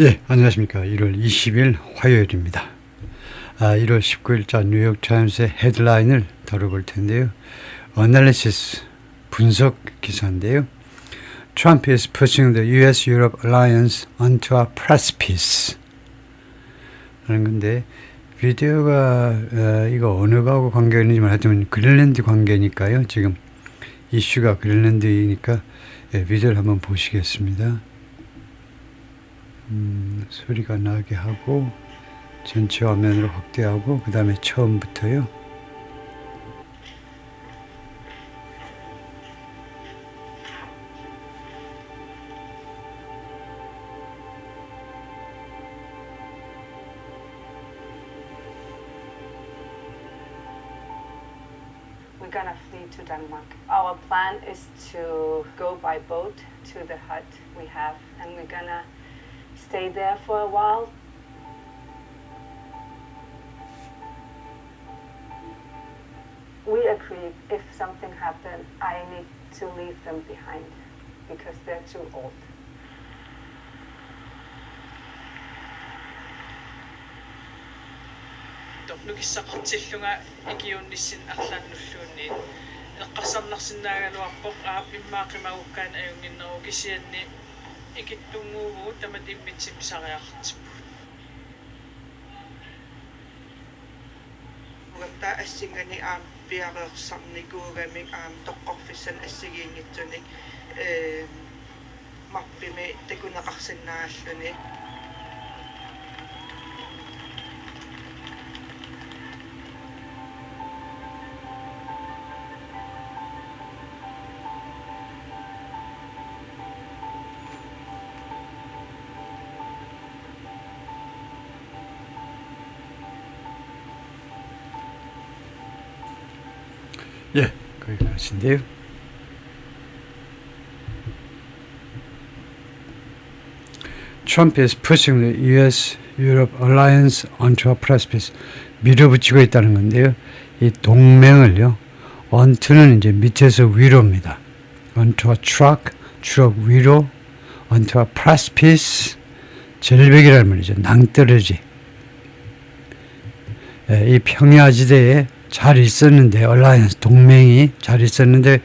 예, 안녕하십니까. 1월 20일 화요일입니다. 1월 19일자 뉴욕타임스의 헤드라인을 다뤄볼 텐데요. Analysis, 분석 기사인데요. Trump is pushing the U.S.-Europe alliance onto a precipice 라는 건데, 비디오가 이거 어느 거하고 관계가 있는지 하여튼 그린란드 관계니까요. 지금 이슈가 그린란드이니까 비디오를 한번 보시겠습니다. 소리가 나게 하고 전체 화면으로 확대하고 그 다음에 처음부터요. We're gonna flee to Denmark. Our plan is to go by boat to the hut we have, and we're gonna stay there for a while. We agreed if something happened, I need to leave them behind because they're too old. Nukissaqartillunga ikiunnissin arlaannulluunni eqqarsarnarsinnaaгаluарпоq aapimmaaqimagukkaan ajunginneru kisianni ikittunguugu tamat immitsimisaриaqartippu ugamta assingani piareersarnikuugamik toqqorfissan assigiingitsunik marpimi takuneqarsinnaalluni 예, 거기까지인데요. Trump is pushing the U.S.-Europe alliance onto a precipice. 밀어붙이고 있다는 건데요. 이 동맹을요. onto는 이제 밑에서 위로입니다. onto a truck, 추락 위로, onto a precipice, 절벽이라는 말이죠. 낭떠러지. 이 평야지대에 잘 있었는데, 얼라이언스 동맹이 잘 있었는데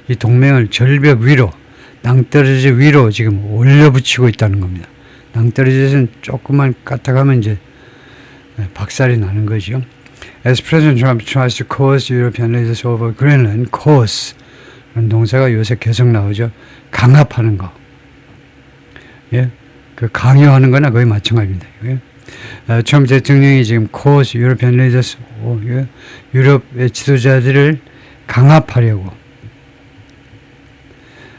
이 동맹을 절벽 위로, 낭떠러지 위로 지금 올려붙이고 있다는 겁니다. 낭떠러지에서는 조금만 까딱하면 이제 박살이 나는 거죠. As President Trump tries to coerce European leaders over Greenland, coerce 라는 동사가 요새 계속 나오죠. 강압하는 거. 예, 그 강요하는 거나 거의 마찬가지입니다. 예? 트럼프 대통령이 지금 coerce European leaders, 유럽의 지도자들을 강압하려고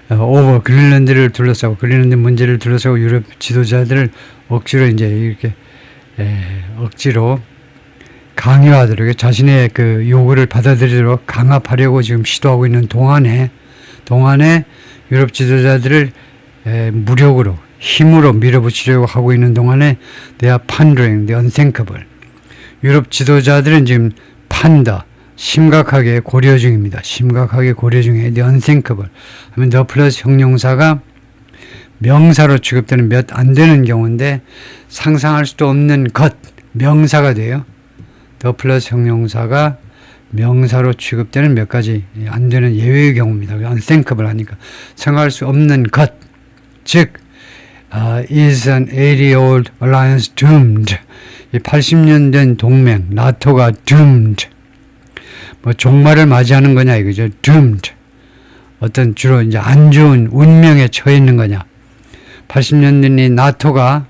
over 그린란드를 둘러싸고 그린란드 문제를 둘러싸고 유럽 지도자들을 억지로 이제 이렇게 억지로 강요하도록 자신의 그 요구를 받아들이도록 강압하려고 지금 시도하고 있는 동안에 유럽 지도자들을 무력으로 힘으로 밀어붙이려고 하고 있는 동안에 they are pondering the unthinkable. 유럽 지도자들은 지금 심각하게 고려 중입니다. 심각하게 고려 중에 the unthinkable 하면 the 플러스 형용사가 명사로 취급되는 몇 안 되는 경우인데 상상할 수도 없는 것 명사가 돼요. the 플러스 형용사가 명사로 취급되는 몇 가지 안 되는 예외의 경우입니다. unthinkable 하니까 생각할 수 없는 것 즉 is an 80-year-old alliance doomed? 80년 된 동맹, 나토가 doomed. 뭐 종말을 맞이하는 거냐 이거죠. doomed. 어떤 주로 이제 안 좋은 운명에 처해 있는 거냐. 80년 된 이 나토가,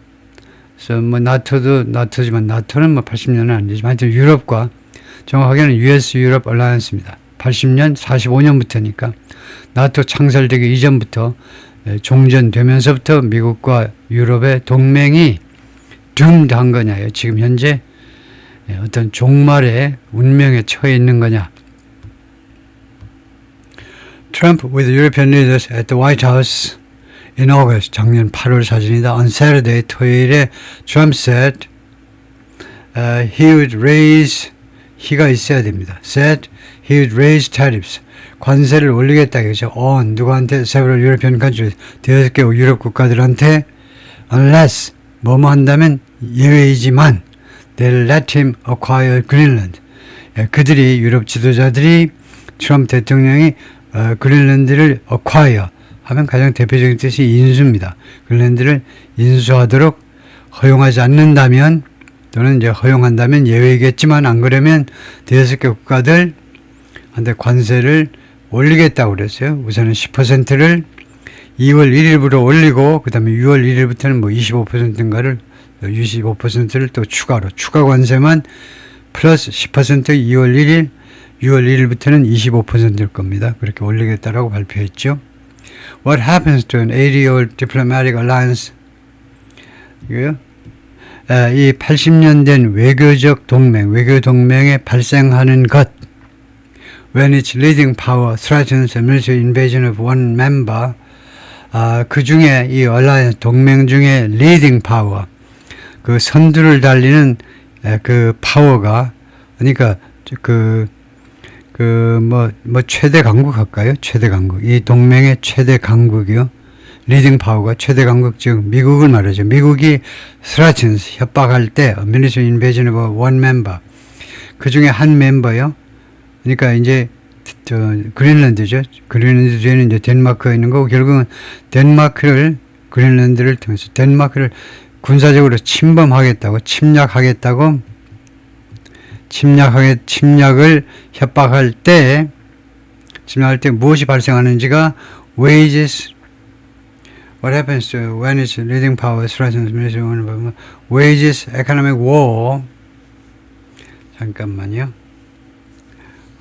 그래서 뭐 나토지만 나토는 뭐 80년은 안 되지만 하여튼 유럽과 정확하게는 US-Europe Alliance입니다. 80년, 45년부터니까 나토 창설되기 이전부터 종전되면서부터 미국과 유럽의 동맹이 dumed한 거냐요. 지금 현재 어떤 종말의 운명에 처해 있는 거냐. Trump with European leaders at the White House in August, 작년 8월 사진이다. On Saturday, 토요일에 Trump said he would raise, he가 있어야 됩니다. said he would raise tariffs. 관세를 올리겠다 이거죠. on 누구한테? several European countries, 5개 유럽 국가들한테 unless 뭐뭐 한다면 예외이지만 they'll let him acquire Greenland. 그들이 유럽 지도자들이 트럼프 대통령이 그린란드를 acquire 하면 가장 대표적인 뜻이 인수입니다. 그린란드를 인수하도록 허용하지 않는다면 또는 이제 허용한다면 예외이겠지만 안 그러면 대여섯 개 국가들한테 관세를 올리겠다고 그랬어요. 우선은 10%를 2월 1일부터 올리고 그 다음에 6월 1일부터는 뭐 25%인가를 25%를 또 추가로 추가 관세만 플러스 10% 2월 1일 6월 1일부터는 25%일 겁니다. 그렇게 올리겠다라고 발표했죠. What happens to an 80-year diplomatic alliance? 이거요? 이 80년 된 외교적 동맹, 외교 동맹에 발생하는 것. When its leading power threatens a military invasion of one member, 그 중에 이 alliance 동맹 중에 leading power, 그 선두를 달리는 그 파워가, 그러니까 뭐 최대 강국 할까요? 최대 강국. 이 동맹의 최대 강국이요. 리딩 파워가 최대 강국, 즉 미국을 말하죠. 미국이 threatens 협박할 때 military invasion of one member, 그 중에 한 멤버요. 그러니까 이제 그린란드죠. 그린란드 뒤에는 이제 덴마크가 있는 거고 결국은 덴마크를 그린란드를 통해서 덴마크를 군사적으로 침략하겠다고 침략을 협박할 때 무엇이 발생하는지가 wages. What happens to when its leading power threatens military one wages economic war. 잠깐만요.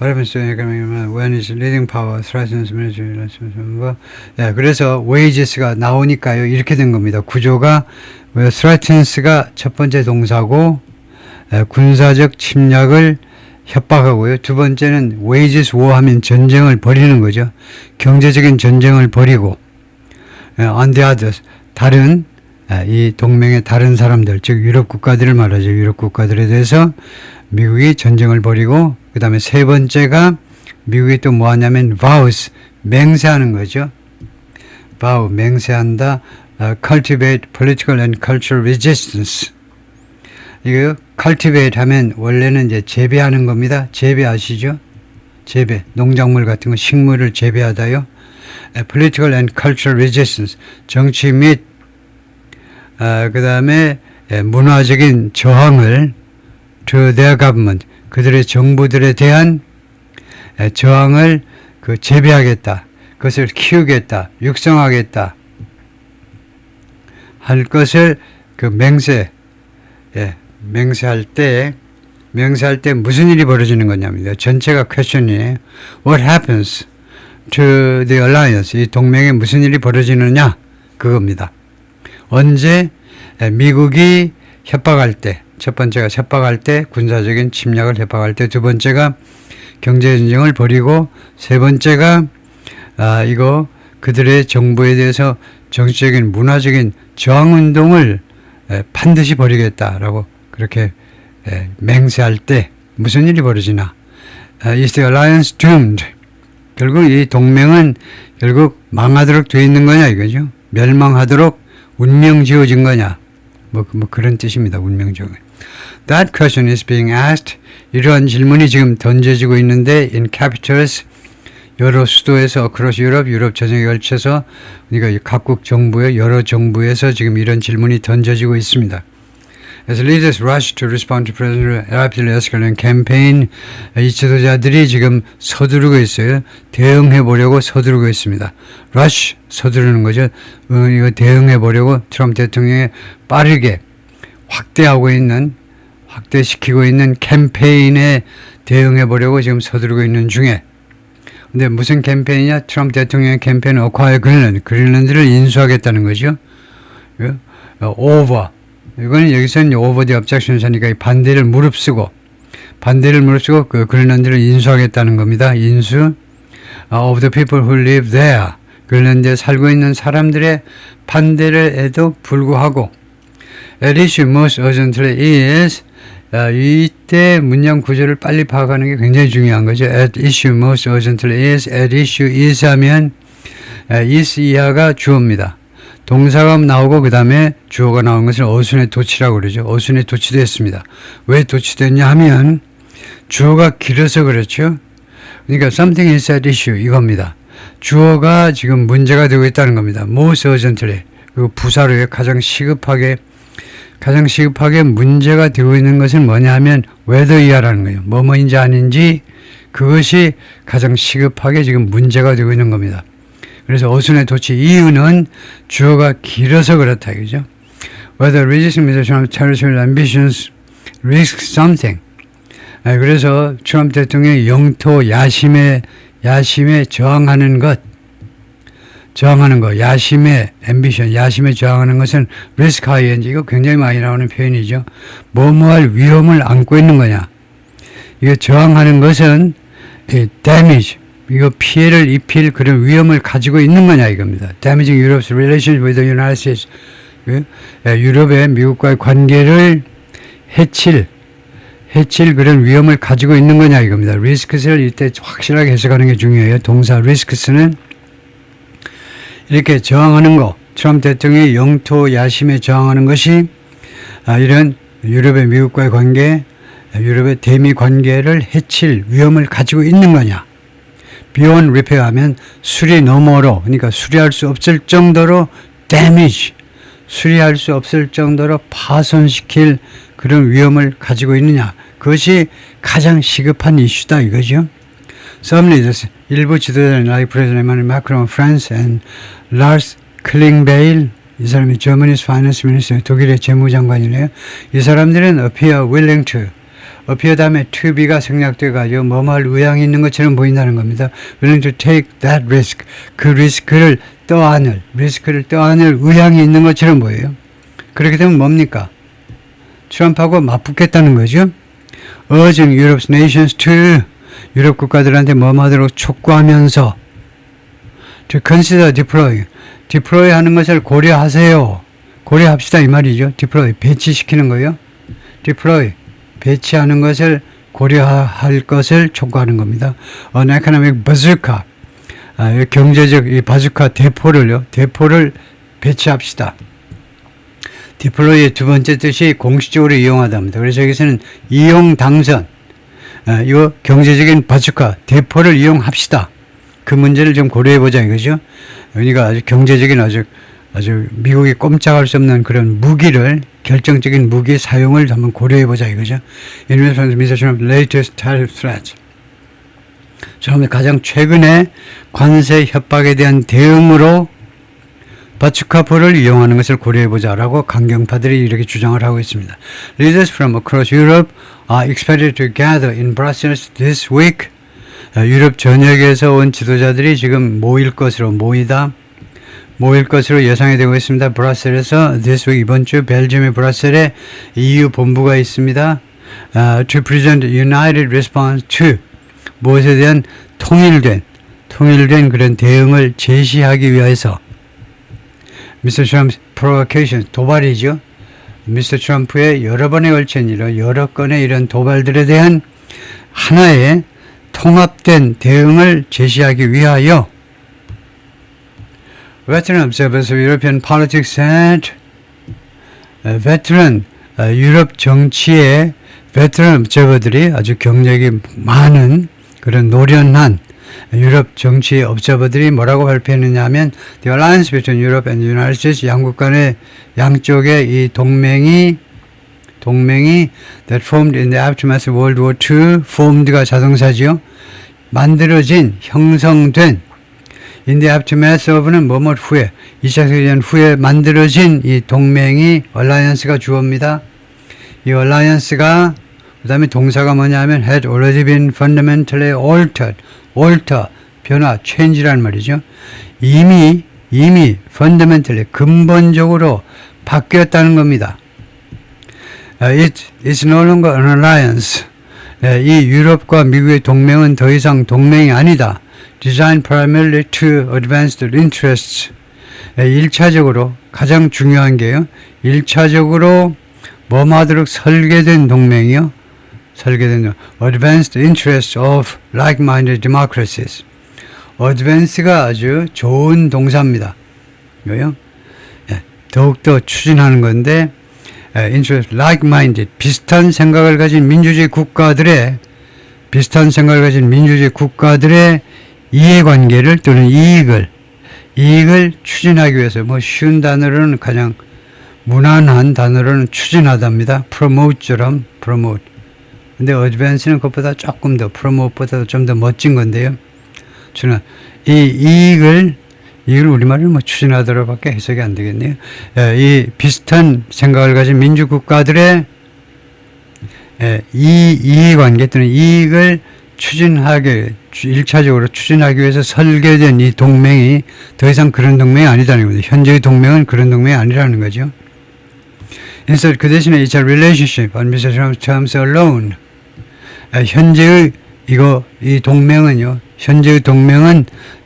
What happens to economic war when its leading power threatens military one. 그래서 wages가 나오니까요. 이렇게 된 겁니다. 구조가 threatens가 첫 번째 동사고 군사적 침략을 협박하고요. 두 번째는 wages war 하면 전쟁을 벌이는 거죠. 경제적인 전쟁을 벌이고 on the others, 다른 이 동맹의 다른 사람들, 즉 유럽 국가들을 말하죠. 유럽 국가들에 대해서 미국이 전쟁을 벌이고 그 다음에 세 번째가 미국이 또 뭐 하냐면 vows, 맹세하는 거죠. vow, 맹세한다. cultivate political and cultural resistance. 이거요. cultivate 하면 원래는 이제 재배하는 겁니다. 재배 아시죠? 재배, 농작물 같은 거, 식물을 재배하다요. political and cultural resistance, 정치 및 그 다음에 문화적인 저항을 to their government, 그들의 정부들에 대한 저항을 재배하겠다, 그것을 키우겠다, 육성하겠다 할 것을 맹세할 때 무슨 일이 벌어지는 거냐입니다. 전체가 퀘스천이에요. What happens to the alliance? 이 동맹에 무슨 일이 벌어지느냐? 그겁니다. 언제 미국이 협박할 때, 첫 번째가 협박할 때, 군사적인 침략을 협박할 때, 두 번째가 경제전쟁을 벌이고, 세 번째가 그들의 정부에 대해서 정치적인 문화적인 저항운동을 반드시 벌이겠다라고 그렇게 맹세할 때 무슨 일이 벌어지나? Is the alliance doomed? 결국 이 동맹은 결국 망하도록 되어 있는 거냐 이거죠. 멸망하도록 운명 지어진 거냐. 뭐 그런 뜻입니다. 운명 지어진. That question is being asked. 이러한 질문이 지금 던져지고 있는데 in capitals, 여러 수도에서 across 유럽 전역에 걸쳐서, 그러니까 각국 정부의 여러 정부에서 지금 이런 질문이 던져지고 있습니다. As leaders rush to respond to President rapidly escalating campaign, 이 지도자들이 지금 서두르고 있어요. 대응해 보려고 서두르고 있습니다. rush, 서두르는 거죠. 이거 대응해 보려고 트럼프 대통령이 빠르게 확대시키고 있는 캠페인에 대응해 보려고 지금 서두르고 있는 중에. 근데 무슨 캠페인이냐? 트럼프 대통령의 캠페인은 acquire Greenland, 그린란드를 인수하겠다는 거죠. over. 이거는 여기서는 over the objections 하니까 반대를 무릅쓰고 그 그린란드를 인수하겠다는 겁니다. 인수. of the people who live there. 그린란드에 살고 있는 사람들의 반대에도 불구하고 at issue most urgently is, 이때 문장 구조를 빨리 파악하는 게 굉장히 중요한 거죠. At issue most urgently is, at issue is 하면 is 이하가 주어입니다. 동사가 나오고 그 다음에 주어가 나온 것을 어순의 도치라고 그러죠. 어순의 도치도 했습니다. 왜 도치됐냐 하면 주어가 길어서 그렇죠. 그러니까 something is at issue 이겁니다. 주어가 지금 문제가 되고 있다는 겁니다. most urgently. 그 부사로에 가장 시급하게 문제가 되고 있는 것은 뭐냐 하면 whether 이하라는 거예요. 뭐뭐인지 아닌지 그것이 가장 시급하게 지금 문제가 되고 있는 겁니다. 그래서 어순의 도치 이유는 주어가 길어서 그렇다 이거죠. Whether resisting Mr. Trump's territorial ambitions risks something. 그래서 트럼프 대통령의 영토 야심에 저항하는 것, 야심의 ambition, 야심에 저항하는 것은 risk high, 이거 굉장히 많이 나오는 표현이죠. 뭐뭐할 위험을 안고 있는 거냐. 이거 저항하는 것은 damage, 이거 피해를 입힐 그런 위험을 가지고 있는 거냐 이겁니다. Damaging Europe's relations with the United States. 유럽의 미국과의 관계를 해칠 그런 위험을 가지고 있는 거냐 이겁니다. risks를 이때 확실하게 해석하는 게 중요해요. 동사 risks는 이렇게 저항하는 거, 트럼프 대통령의 영토 야심에 저항하는 것이 이런 유럽의 미국과의 관계, 유럽의 대미 관계를 해칠 위험을 가지고 있는 거냐. beyond repair 하면 수리 너머로, 그러니까 수리할 수 없을 정도로 damage, 수리할 수 없을 정도로 파손시킬 그런 위험을 가지고 있느냐. 그것이 가장 시급한 이슈다 이거죠. Some leaders, 일부 지도자는 like President Emmanuel Macron of France and Lars Klingbeil, 이 사람이 Germany's finance minister, 독일의 재무장관이네요. 이 사람들은 appear willing to, appear 다음에 to be가 생략돼가지고 뭐뭐할 의향이 있는 것처럼 보인다는 겁니다. willing to take that risk, 그 리스크를 떠안을 의향이 있는 것처럼 보여요. 그렇게 되면 뭡니까? 트럼프하고 맞붙겠다는 거죠. urging Europe's nations to, 유럽 국가들한테 뭐하도록 촉구하면서 to consider deploy 하는 것을 고려하세요. 고려합시다 이 말이죠. deploy, 배치시키는 거예요. deploy, 배치하는 것을 고려할 것을 촉구하는 겁니다. An economic bazooka, 경제적 이 바주카 대포를 배치합시다. deploy의 두 번째 뜻이 공식적으로 이용하답니다. 그래서 여기서는 이용 당선, 이거 경제적인 바주카 대포를 이용합시다. 그 문제를 좀 고려해보자 이거죠. 그러니까 아주 경제적인 아주 미국이 꼼짝할 수 없는 그런 무기를, 결정적인 무기 사용을 한번 고려해보자 이거죠. In response to Mr. Trump's latest tariff threat, 트럼프의 가장 최근의 관세 협박에 대한 대응으로 바추카포를 이용하는 것을 고려해보자라고 강경파들이 이렇게 주장을 하고 있습니다. Leaders from across Europe are expected to gather in Brussels this week. 유럽 전역에서 온 지도자들이 지금 모일 것으로 예상이 되고 있습니다. 브라셀에서 this week, 이번 주 벨기움의 브라셀에 EU 본부가 있습니다. To present a united response to, 무엇에 대한 통일된 그런 대응을 제시하기 위해서 Mr. Trump's provocation, 도발이죠. Mr. 트럼프의 여러 번에 걸친 여러 건의 이런 도발들에 대한 하나의 통합된 대응을 제시하기 위하여 Veteran observers of European politics said, 유럽 정치의 veteran observer들이 아주 경력이 많은 그런 노련한 유럽 정치 observer들이 뭐라고 발표했느냐 하면 The alliance between Europe and the United States, 양쪽의 이 동맹이 that formed in the aftermath of World War II, formed가 자동사지요. 만들어진, 형성된 in the aftermath of는 뭐뭐 후에, 2차 세계대전 후에 만들어진 이 동맹이 alliance가 주어입니다. 이 alliance가 그 다음에 동사가 뭐냐 하면 had already been fundamentally altered, alter, 변화, change라는 말이죠. 이미 fundamentally, 근본적으로 바뀌었다는 겁니다. It's no longer an alliance. 이 유럽과 미국의 동맹은 더 이상 동맹이 아니다. Designed primarily to advance the interests. 1차적으로 가장 중요한 게요. 1차적으로 뭐하도록 설계된 동맹이요. Advanced interests of like-minded democracies. Advance가 아주 좋은 동사입니다. 이거요. 더욱더 추진하는 건데 interest like-minded 비슷한 생각을 가진 민주주의 국가들의 이해관계를 또는 이익을 추진하기 위해서 뭐 쉬운 단어로는 가장 무난한 단어로는 추진하답니다. promote처럼 promote. 근데 advance는 그것보다 조금 더 promote보다 좀 더 멋진 건데요. 이 이익을 우리말로 뭐 추진하도록밖에 해석이 안 되겠네요. 이 비슷한 생각을 가진 민주국가들의 이 이해관계 또는 이익을 추진하게 1차적으로 추진하기 위해서 설계된 이 동맹이 더 이상 그런 동맹이 아니다는 겁니다. 현재의 동맹은 그런 동맹이 아니라는 거죠. Instead, 그 대신에 it's a relationship on Mr. Trump's terms alone. 현재의 이 동맹은요.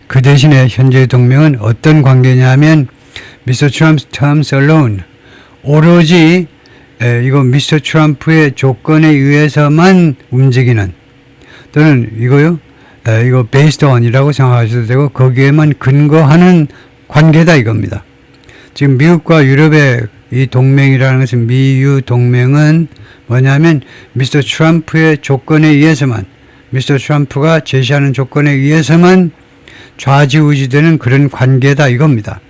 그 대신에 현재의 동맹은 어떤 관계냐면 Mr. Trump's terms alone. 오로지 미스터 트럼프의 조건에 의해서만 움직이는 또는 이거 based on이라고 생각하셔도 되고 거기에만 근거하는 관계다 이겁니다. 지금 미국과 유럽의 이 동맹이라는 것은 미유 동맹은 뭐냐면 미스터 트럼프의 조건에 의해서만 미스터 트럼프가 제시하는 조건에 의해서만 좌지우지되는 그런 관계다 이겁니다.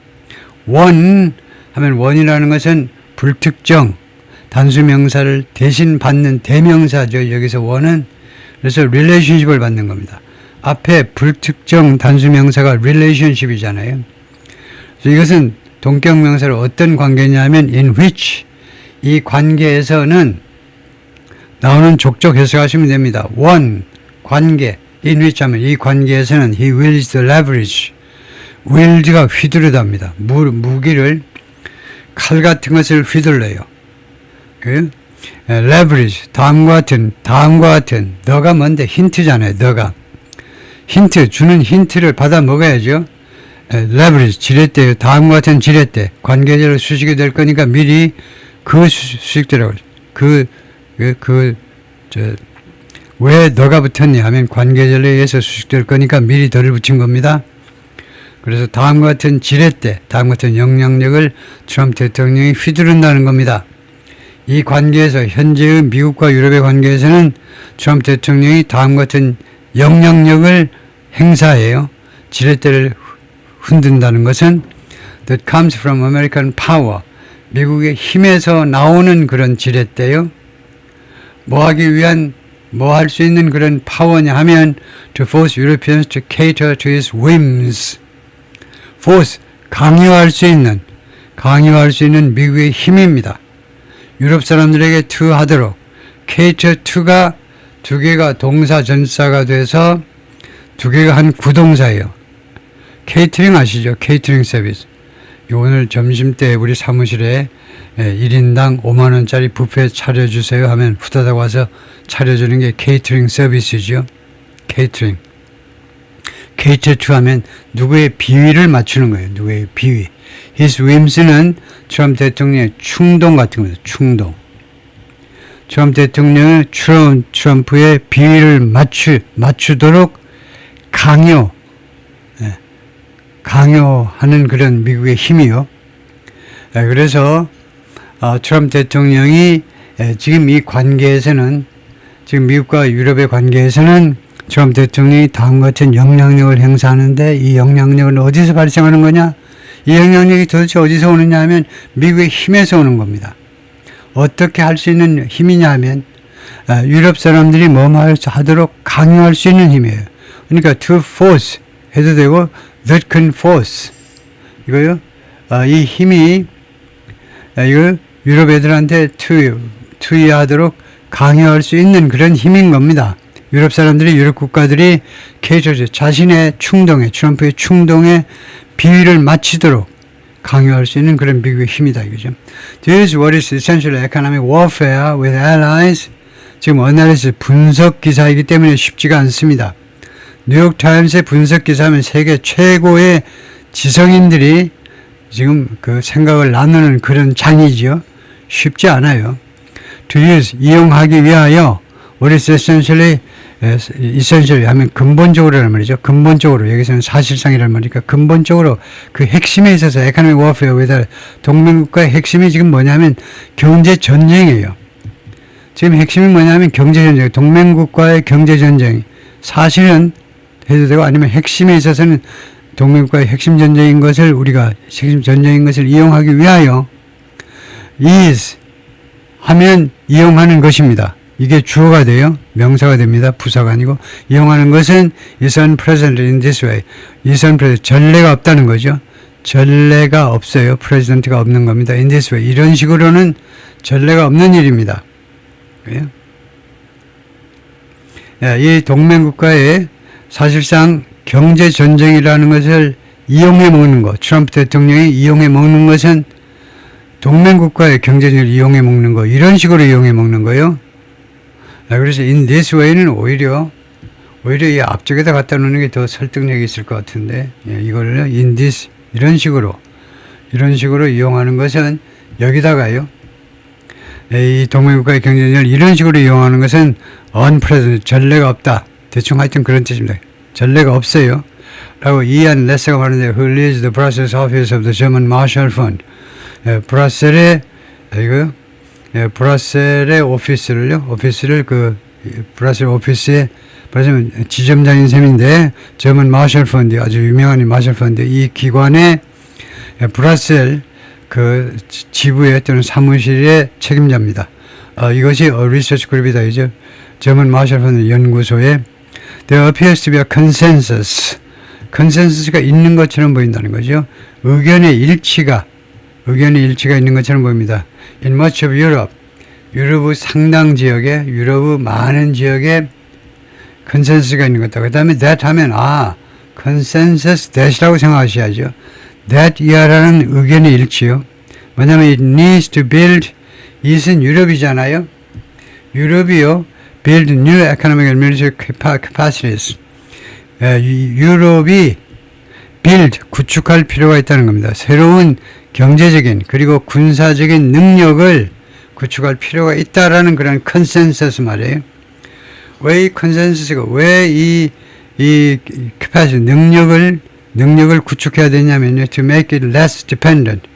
원 하면 원이라는 것은 불특정 단수 명사를 대신 받는 대명사죠. 여기서 원은 그래서 relationship을 받는 겁니다. 앞에 불특정 단수 명사가 relationship이잖아요. 그래서 이것은 동격 명사로 어떤 관계냐면 in which 이 관계에서는 나오는 족족 해석하시면 됩니다. 원 관계 in which 하면 이 관계에서는 he wields the leverage wield가 휘두르답니다. 무기를 칼 같은 것을 휘둘러요. leverage 다음과 같은 너가 뭔데 힌트잖아요. 너가 힌트 주는 힌트를 받아 먹어야죠. leverage 지렛대요. 다음과 같은 지렛대 관계대로 수식이 될 거니까 미리 그 수식대로 왜 너가 붙었냐 하면 관계절에 의해서 수식될 거니까 미리 덜을 붙인 겁니다. 그래서 다음과 같은 지렛대, 다음과 같은 영향력을 트럼프 대통령이 휘두른다는 겁니다. 이 관계에서 현재의 미국과 유럽의 관계에서는 트럼프 대통령이 다음과 같은 영향력을 행사해요. 지렛대를 흔든다는 것은 that comes from American power. 미국의 힘에서 나오는 그런 지렛대요. 뭐 할 수 있는 그런 파워냐 하면 to force Europeans to cater to his whims. force, 강요할 수 있는 미국의 힘입니다. 유럽 사람들에게 to 하도록 cater to가 두 개가 동사 전사가 돼서 두 개가 한 구동사예요. 케이터링 아시죠? 케이터링 서비스. 오늘 점심때 우리 사무실에 1인당 5만원짜리 뷔페 차려주세요 하면 후다닥 와서 차려주는 게 케이터링 서비스죠. 케이터링. 케이터 투 하면 누구의 비위를 맞추는 거예요. 누구의 비위. His whims는 트럼프 대통령의 충동 같은 거예요. 충동. 트럼프 대통령은 트럼프의 비위를 맞추도록 강요하는 그런 미국의 힘이요. 그래서 트럼프 대통령이 지금 이 관계에서는 지금 미국과 유럽의 관계에서는 트럼프 대통령이 다음과 같은 영향력을 행사하는데 이 영향력은 어디서 발생하는 거냐? 이 영향력이 도대체 어디서 오느냐 하면 미국의 힘에서 오는 겁니다. 어떻게 할 수 있는 힘이냐 하면 유럽 사람들이 뭐뭐 하도록 강요할 수 있는 힘이에요. 그러니까 to force 해도 되고 that can force 이거요. 이 힘이 이거 유럽 애들한테 투여하도록 강요할 수 있는 그런 힘인 겁니다. 유럽 사람들이 유럽 국가들이 자신의 충동에 트럼프의 충동에 비위를 맞추도록 강요할 수 있는 그런 미국의 힘이다 이거죠. This is what is essentially economic warfare with allies. 지금 어느 나라에서 분석 기사이기 때문에 쉽지가 않습니다. 뉴욕타임스의 분석 기사하면 세계 최고의 지성인들이 지금 그 생각을 나누는 그런 장이지요. 쉽지 않아요. To use, 이용하기 위하여 What is essentially 하면 근본적으로라는 말이죠. 근본적으로 여기서는 사실상이라는 말이니까 근본적으로 그 핵심에 있어서 economic warfare에다 동맹국가의 핵심이 지금 뭐냐면 경제 전쟁이에요. 지금 핵심이 뭐냐면 경제 전쟁, 동맹국가의 경제 전쟁. 사실은 해도 되고 아니면 핵심에 있어서는 동맹국가의 핵심 전쟁인 것을 우리가 핵심 전쟁인 것을 이용하기 위하여 is 하면 이용하는 것입니다. 이게 주어가 돼요. 명사가 됩니다. 부사가 아니고 이용하는 것은 is unpresent in this way. is unpresent. 전례가 없다는 거죠. 전례가 없어요. 프레지던트가 없는 겁니다. in this way. 이런 식으로는 전례가 없는 일입니다. 그래요? 이 동맹국가의 사실상 경제 전쟁이라는 것을 이용해 먹는 것, 트럼프 대통령이 이용해 먹는 것은 동맹국가의 경제를 이용해 먹는 거, 이런 식으로 이용해 먹는 거예요. 그래서 in this way는 오히려 이 앞쪽에다 갖다 놓는 게 더 설득력이 있을 것 같은데, 이거를 in this 이런 식으로 이용하는 것은 여기다가요. 이 동맹국가의 경제를 이런 식으로 이용하는 것은 unprecedented, 전례가 없다. 대충 하여튼 그런 뜻입니다. 전례가 없어요. 라고 이안 레스가 말하는데 who leads the Brussels office of the German Marshall Fund. 브라셀의 오피스를 브라셀 오피스에 말하자면 지점장인 셈인데 저먼 마셜 펀드 아주 유명한 마셜 펀드 이 기관의 브라셀 그 지부의 또는 사무실의 책임자입니다. 이것이 리서치 그룹이다 이죠. 저먼 마셜 펀드 연구소에 there appears to be a consensus. 컨센서스가 있는 것처럼 보인다는 거죠. 의견의 일치가 있는 것처럼 보입니다. In much of Europe, 유럽의 상당 지역에, 유럽의 많은 지역에 컨센서스가 있는 것이다. 그 다음에 that 하면 consensus that이라고 생각하셔야죠. that 이하라는 의견의 일치요. 뭐냐면 it needs to build, it은 유럽이잖아요. 유럽이요. build new economic and military capacities. 유럽이 build, 구축할 필요가 있다는 겁니다. 새로운 경제적인 그리고 군사적인 능력을 구축할 필요가 있다라는 그런 컨센서스 말이에요. 왜 이 컨센서스가 왜 이 capacity 능력을 구축해야 되냐면요. To make it less dependent.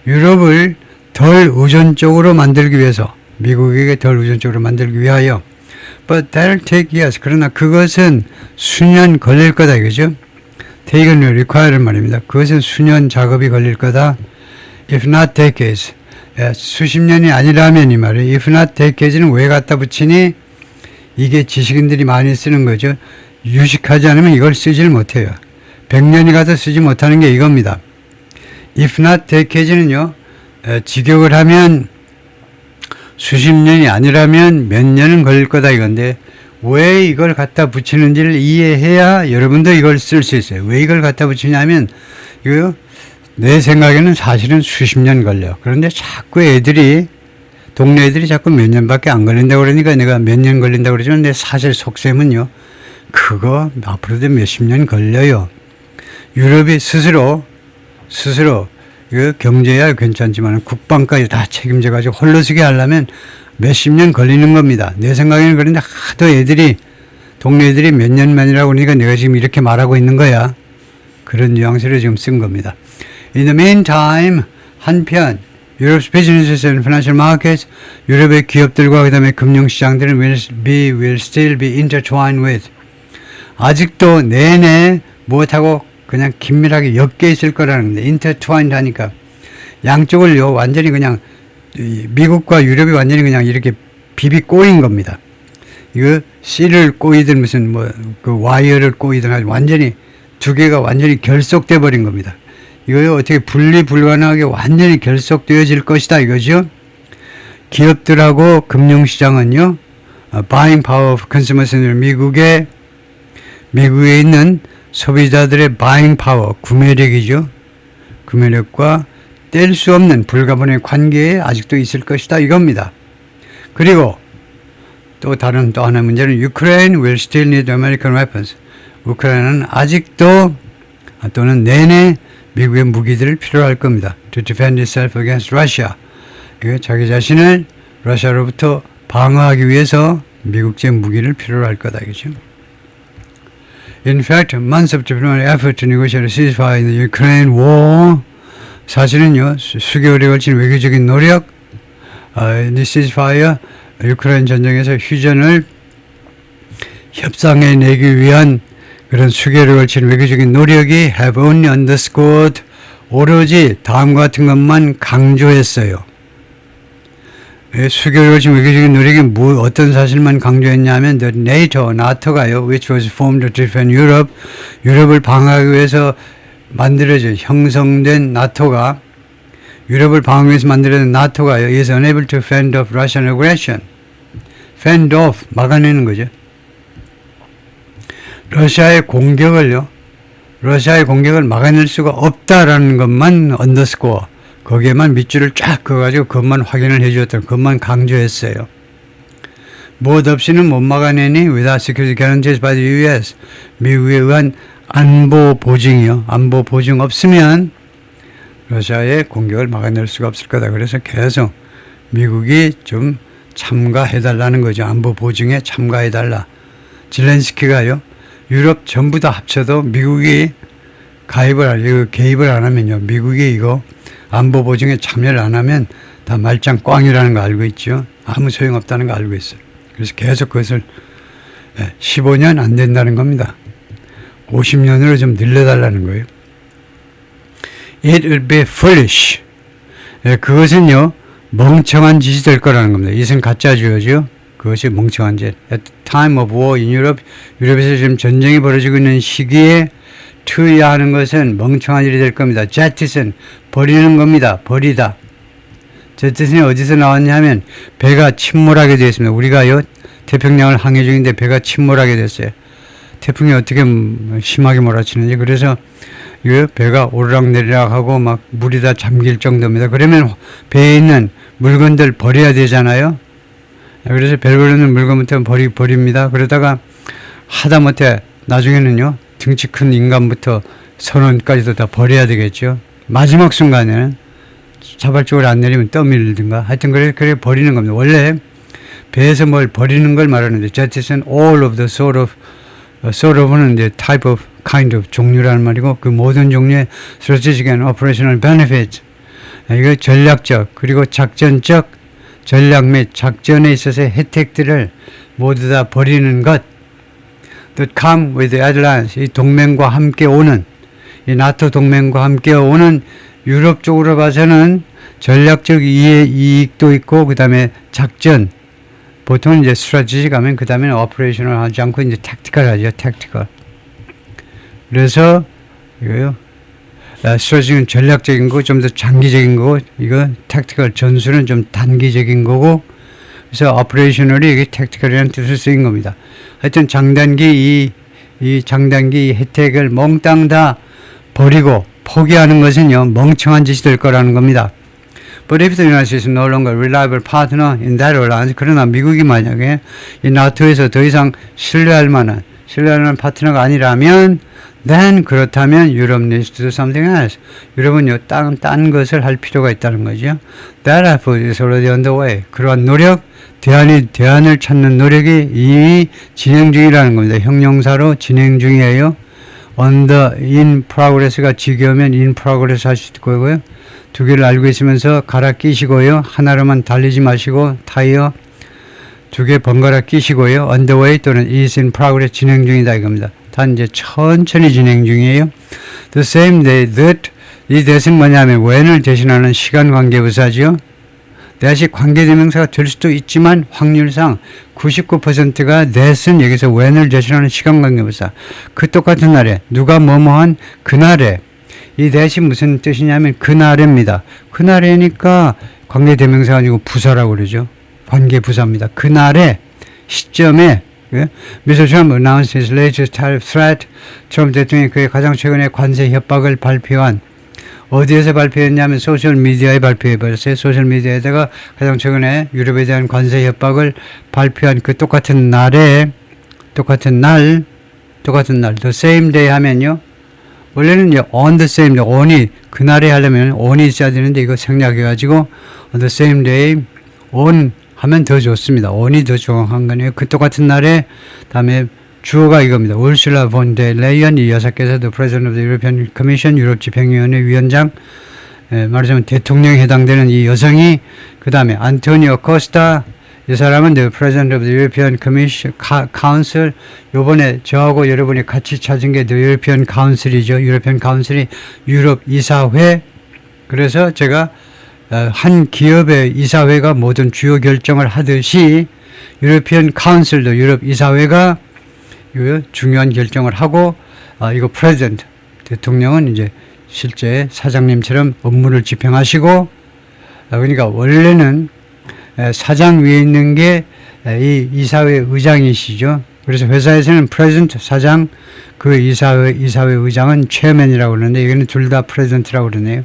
유럽을 덜 의존적으로 만들기 위해서 미국에게 덜 의존적으로 만들기 위하여. But that'll take years. 그러나 그것은 수년 걸릴 거다 이거죠. Take는 require는 말입니다. 그것은 수년 작업이 걸릴 거다. If not decades. 수십 년이 아니라면 이 말이에요. If not decades는 왜 갖다 붙이니? 이게 지식인들이 많이 쓰는 거죠. 유식하지 않으면 이걸 쓰질 못해요. 100년이 가도 쓰지 못하는 게 이겁니다. If not decades는요. 직역을 하면 수십 년이 아니라면 몇 년은 걸릴 거다 이건데 왜 이걸 갖다 붙이는지를 이해해야 여러분도 이걸 쓸 수 있어요. 왜 이걸 갖다 붙이냐면 이거요. 내 생각에는 사실은 수십 년 걸려. 그런데 자꾸 동네 애들이 자꾸 몇 년밖에 안 걸린다고 그러니까 내가 몇 년 걸린다고 그러지만 내 사실 속셈은요. 그거 앞으로도 몇십 년 걸려요. 유럽이 스스로 이거 경제야 괜찮지만 국방까지 다 책임져가지고 홀로서게 하려면 몇십 년 걸리는 겁니다. 내 생각에는 그런데 하도 동네 애들이 몇 년만이라고 그러니까 내가 지금 이렇게 말하고 있는 거야. 그런 뉘앙스를 지금 쓴 겁니다. In the meantime, 한편 Europe's businesses and financial markets, 유럽의 기업들과 그 다음에 금융시장들은 will still be intertwined with. 아직도 내내 무엇하고 그냥 긴밀하게 엮여 있을 거라는 건데 intertwined 하니까 양쪽을요 완전히 그냥 미국과 유럽이 완전히 그냥 이렇게 비비 꼬인 겁니다. 이거 씨를 꼬이든 무슨 그 와이어를 꼬이든 완전히 두 개가 완전히 결속돼 버린 겁니다. 이거요 어떻게 분리 불가능하게 완전히 결속되어질 것이다 이거죠. 기업들하고 금융시장은요 buying power of consumers 미국에 있는 소비자들의 buying power 구매력이죠. 구매력과 뗄 수 없는 불가분의 관계에 아직도 있을 것이다 이겁니다. 그리고 또 하나 문제는 Ukraine will still need American weapons. 우크라이나는 아직도 또는 내내 미국의 무기들을 필요할 겁니다. To defend itself against Russia. 자기 자신을 러시아로부터 방어하기 위해서 미국제 무기를 필요로 할 거다 이거죠. In fact, months of diplomatic effort to negotiate a ceasefire in the Ukraine war 사실은요 수개월에 걸친 외교적인 노력, 이 ceasefire 우크라이나 전쟁에서 휴전을 협상해 내기 위한 그런 수개월에 걸친 외교적인 노력이 have only underscored 오로지 다음과 같은 것만 강조했어요. 수개월에 걸친 외교적인 노력이 어떤 사실만 강조했냐면 the 나토가요, which was formed to defend Europe, 유럽을 방어하기 위해서 만들어진 형성된 나토가 유럽을 방어하기 위해서 만들어진 나토가요, is unable to fend off Russian aggression. fend off 막아내는 거죠. 러시아의 공격을 막아낼 수가 없다라는 것만 언더스코어, 거기에만 밑줄을 쫙 그어가지고 그것만 확인을 해주었다, 그것만 강조했어요. 무엇 없이는 못 막아내니 without security guarantees by the U.S. 미국에 의한 안보 보증이요. 안보 보증 없으면 러시아의 공격을 막아낼 수가 없을 거다. 그래서 계속 미국이 좀 참가해달라는 거죠. 안보 보증에 참가해달라. 질렌스키가요, 유럽 전부 다 합쳐도 미국이 개입을 안 하면요, 미국이 이거 안보 보증에 참여를 안 하면 다 말짱 꽝이라는 거 알고 있죠. 아무 소용없다는 거 알고 있어요. 그래서 계속 그것을 15년 안 된다는 겁니다. 50년으로 좀 늘려달라는 거예요. It would be foolish. 그것은요 멍청한 짓이 될 거라는 겁니다. 이것은 가짜주의죠. 그것이 멍청한 짓. At the time of war in Europe, 유럽에서 지금 전쟁이 벌어지고 있는 시기에 투여하는 것은 멍청한 일이 될 겁니다. 제티슨, 버리는 겁니다. 버리다. 제티슨이 어디서 나왔냐 하면 배가 침몰하게 되어 있습니다. 우리가요 태평양을 항해 중인데 배가 침몰하게 됐어요. 태풍이 어떻게 심하게 몰아치는지. 그래서 이 배가 오르락내리락 하고 막 물이 다 잠길 정도입니다. 그러면 배에 있는 물건들 버려야 되잖아요. 그래서 배를 있는 물건부터 버립니다. 그러다가 하다못해 나중에는요 등치 큰 인간부터 선원까지도 다 버려야 되겠죠. 마지막 순간에는 자발적으로 안 내리면 떠밀든가 하여튼 그래 버리는 겁니다. 원래 배에서 뭘 버리는 걸 말하는데 제티슨 all of the sort of는 이제 type of, kind of 종류라는 말이고 그 모든 종류의 strategic and operational benefits, 이거 전략적 그리고 작전적 전략 및 작전에 있어서의 혜택들을 모두 다 버리는 것, that come with the alliance, 이 동맹과 함께 오는, 이 나토 동맹과 함께 오는 유럽 쪽으로 봐서는 전략적 이익도 있고 그 다음에 작전, 보통 이제 스트래티지 하면 그 다음에는 오퍼레이션을 하지 않고 이제 택티컬 하죠. 택티컬. 그래서 이거요. 스트래티지는 전략적인 거, 좀 더 장기적인 거고, 이거 택티컬 전술은 좀 단기적인 거고, 그래서 오퍼레이셔널이 이게 택티컬이라는 뜻을 쓰인 겁니다. 하여튼 장단기 이 장단기 혜택을 몽땅 다 버리고 포기하는 것은요 멍청한 짓이 될 거라는 겁니다. But if the United States is no longer a reliable partner in that alliance, 그러나 미국이 만약에 이 나토에서 더 이상 신뢰할 만한 파트너가 아니라면, then 그렇다면 Europe needs to do something else. 유럽은요 딴 것을 할 필요가 있다는 거죠. That effort is already underway. 그러한 노력, 대안을 찾는 노력이 이미 진행 중이라는 겁니다. 형용사로 진행 중이에요. in progress가 지겨우면 in progress 하실 거고요. 두 개를 알고 있으면서 갈아 끼시고요. 하나로만 달리지 마시고 타이어 두 개 번갈아 끼시고요. underway 또는 is in progress 진행 중이다 이겁니다. 단 이제 천천히 진행 중이에요. The same day that, 이 that은 뭐냐면 when을 대신하는 시간 관계 부사죠. that이 관계대명사가 될 수도 있지만 확률상 99%가 that은 여기서 when을 대신하는 시간 관계 부사. 그 똑같은 날에 누가 뭐뭐한 그날에, 이 that이 무슨 뜻이냐면 그날입니다. 그날이니까 관계대명사가 아니고 부사라고 그러죠. 관계부사입니다. 그날의 시점에 Mr. Trump announced his latest tariff threat. 트럼프 대통령이 그의 가장 최근의 관세 협박을 발표한, 어디에서 발표했냐면 소셜미디어에 발표해버렸어요. 소셜미디어에다가 가장 최근에 유럽에 대한 관세 협박을 발표한 그 똑같은 날 the same day 하면요, 원래는 on the same day, on이 그날에 하려면 on이 있어야 되는데 이거 생략해가지고 on the same day, on 하면 더 좋습니다. on이 더 정확한 거네요. 그 똑같은 날에 다음에 주어가 이겁니다. 울슐라 본 데 레이언 이 여사께서 the President of the European Commission 유럽 집행위원회 위원장 말하자면 대통령에 해당되는 이 여성이 그 다음에 안토니오 코스타 이 사람은 the President of the European Commission Council 요번에 저하고 여러분이 같이 찾은 게 the European Council이죠. European Council이 유럽 이사회 그래서 제가 한 기업의 이사회가 모든 주요 결정을 하듯이 European Council도 유럽 이사회가 중요한 결정을 하고 이거 President 대통령은 이제 실제 사장님처럼 업무를 집행하시고 그러니까 원래는 사장 위에 있는 게 이 이사회 의장이시죠. 그래서 회사에서는 President 사장 그 이사회 의장은 Chairman이라고 그러는데 여기는 둘 다 President라고 그러네요.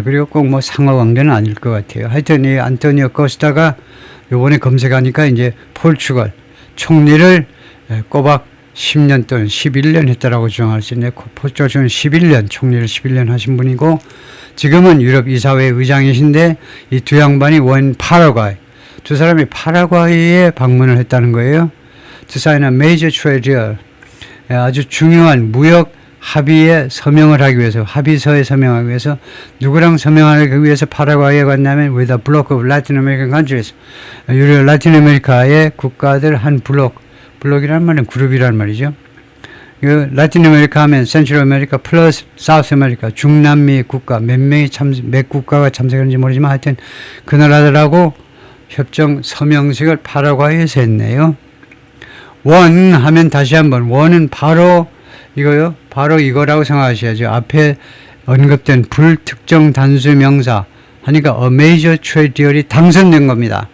그리고 꼭 뭐 상하 관계는 아닐 것 같아요. 하여튼 이 안토니오 코스타가 요번에 검색하니까 이제 포르투갈 총리를 꼬박 10년 또는 11년 했다라고 주장할 수 있는데 포르투갈은 11년 총리를 11년 하신 분이고 지금은 유럽 이사회 의장이신데 이 두 양반이 원 파라과이 두 사람이 파라과이에 방문을 했다는 거예요. To sign a major trade deal 아주 중요한 무역 합의에 서명을 하기 위해서 합의서에 서명하기 위해서 누구랑 서명하기 위해서 파라과이에 갔냐면 with a block of Latin American countries 유럽 라틴 아메리카의 국가들 한 블록이라는 말은 그룹이란 말이죠. 그 라틴 아메리카 하면 센트럴 아메리카 플러스 사우스 아메리카 중남미 국가 몇 국가가 참석했는지 모르지만 하여튼 그 나라들하고 협정 서명식을 파라과이에서 했네요. 원 하면 다시 한번 원은 바로 이거요. 바로 이거라고 생각하셔야죠. 앞에 언급된 불특정 단수 명사 하니까 a major trade deal이 당선된 겁니다.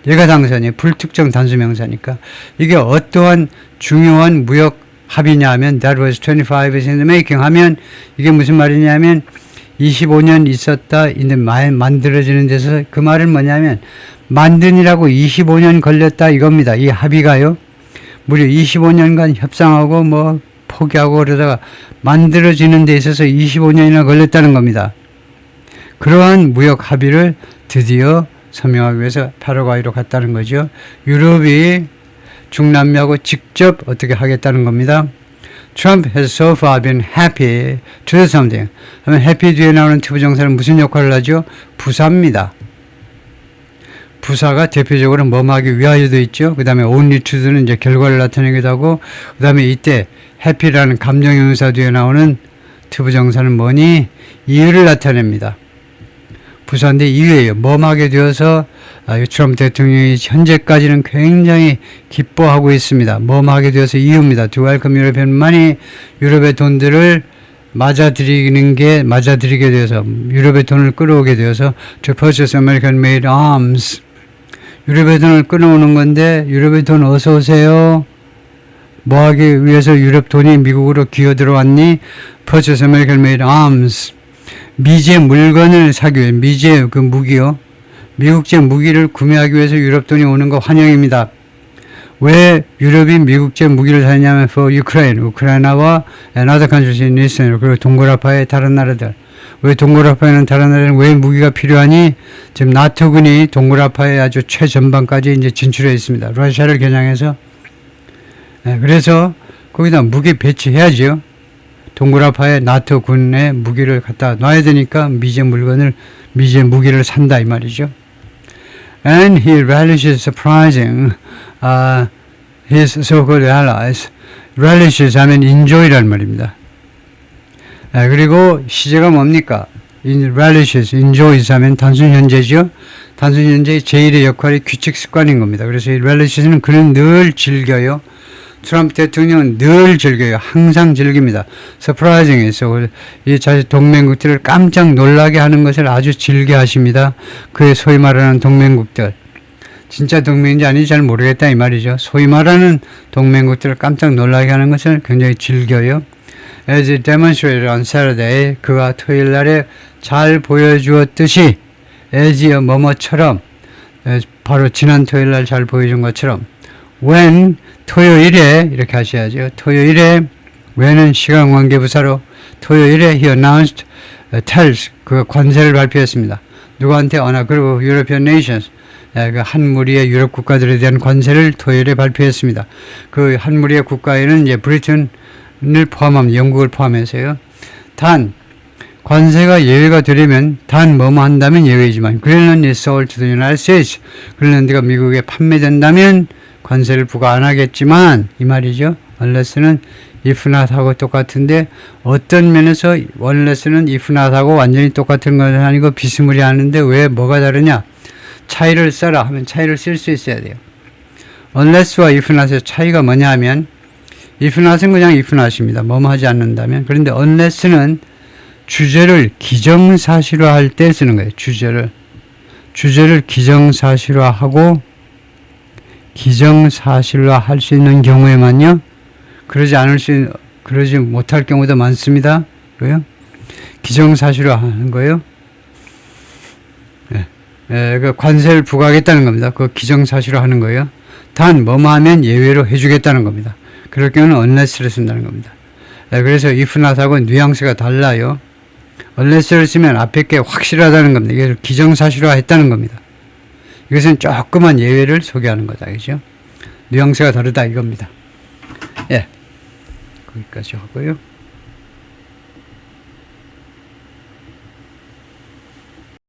얘가 당선이에요. 불특정 단수 명사니까. 이게 어떠한 중요한 무역 합의냐 하면 that was 25 years in the making 하면 이게 무슨 말이냐면 25년 있었다 근데 만들어지는 데서 그 말은 뭐냐면 만드느라고 25년 걸렸다 이겁니다. 이 합의가요. 무려 25년간 협상하고 뭐 포기하고 그러다가 만들어지는 데 있어서 25년이나 걸렸다는 겁니다. 그러한 무역 합의를 드디어 서명하기 위해서 파라과이로 갔다는 거죠. 유럽이 중남미하고 직접 어떻게 하겠다는 겁니다. Trump has so far been happy to do something. 하면 happy 뒤에 나오는 투부정사는 무슨 역할을 하죠? 부사입니다. 부사가 대표적으로 뭐하기 위하여도 있죠. 그 다음에 only to는 이제 결과를 나타내기도 하고 그 다음에 이때 happy라는 감정형용사 뒤에 나오는 투부정사는 뭐니? 이유를 나타냅니다. 부사인데 이유예요. 뭐하게 되어서 트럼프 대통령이 현재까지는 굉장히 기뻐하고 있습니다. 뭐하게 되어서 이유입니다. To welcome European money, 유럽의 돈들을 맞아들이게 되어서 유럽의 돈을 끌어오게 되어서 to purchase American made arms. 유럽의 돈을 끌어오는 건데 유럽의 돈 어서 오세요. 뭐하기 위해서 유럽 돈이 미국으로 기어 들어왔니? Purchase American made arms. 미제 물건을 사기 위해 미제 그 무기요. 미국제 무기를 구매하기 위해서 유럽 돈이 오는 거 환영입니다. 왜 유럽이 미국제 무기를 사냐면 for Ukraine, 우크라이나와 another countries in Eastern 그리고 동굴아파의 다른 나라들. 왜 동굴아파에는 다른 나라는 왜 무기가 필요하니? 지금 나토군이 동굴아파의 아주 최전방까지 이제 진출해 있습니다. 러시아를 겨냥해서. 그래서 거기다 무기 배치해야죠. 동굴아파에 나토 군의 무기를 갖다 놔야 되니까 미제 무기를 산다 이 말이죠. And he relishes surprising his so-called allies. relishes 하면 enjoy라는 말입니다. 그리고 시제가 뭡니까? relishes, enjoys 하면 단순 현재죠. 단순 현재의 제1의 역할이 규칙 습관인 겁니다. 그래서 이 relishes는 그는 늘 즐겨요. 트럼프 대통령은 늘 즐겨요. 항상 즐깁니다. surprisingly, 이 자신 동맹국들을 깜짝 놀라게 하는 것을 아주 즐겨 하십니다. 그의 소위 말하는 동맹국들. 진짜 동맹인지 아닌지 잘 모르겠다 이 말이죠. 소위 말하는 동맹국들을 깜짝 놀라게 하는 것을 굉장히 즐겨요. As he demonstrated on Saturday, 그가 토요일 날에 잘 보여주었듯이 as요 뭐뭐처럼 바로 지난 토요일 날 잘 보여준 것처럼 when 토요일에 이렇게 하셔야죠. 토요일에 when은 시간관계부사로 토요일에 he announced tells 그 관세를 발표했습니다. 누구한테? 그리고 European nations 그 한 무리의 유럽 국가들에 대한 관세를 토요일에 발표했습니다. 그 한 무리의 국가에는 이제 브리튼을 포함하면 영국을 포함해서요. 단 관세가 예외가 되려면 단 뭐뭐 한다면 예외이지만 그린란드 is sold to the United States. 그린란드가 미국에 판매된다면 관세를 부과 안 하겠지만 이 말이죠. unless는 if not하고 똑같은데 어떤 면에서 unless는 if not하고 완전히 똑같은 건 아니고 비스무리하는데 왜 뭐가 다르냐? 차이를 써라 하면 차이를 쓸 수 있어야 돼요. unless와 if not의 차이가 뭐냐 하면 if not은 그냥 if not입니다. 뭐뭐 하지 않는다면. 그런데 unless는 주제를 기정사실화할 때 쓰는 거예요. 주제를 기정사실화하고 기정사실화할 수 있는 경우에만요. 그러지 못할 경우도 많습니다. 그래요? 기정사실화하는 거예요. 그 관세를 부과하겠다는 겁니다. 그 기정사실화하는 거예요. 단 뭐뭐 하면 예외로 해주겠다는 겁니다. 그럴 경우는 unless를 쓴다는 겁니다. 그래서 if not하고 뉘앙스가 달라요. unless를 쓰면 앞에 게 확실하다는 겁니다. 이게 기정사실화 했다는 겁니다. 이것은 조그만 예외를 소개하는 거다. 그죠? 뉘앙스가 다르다 이겁니다. 예. 거기까지 하고요.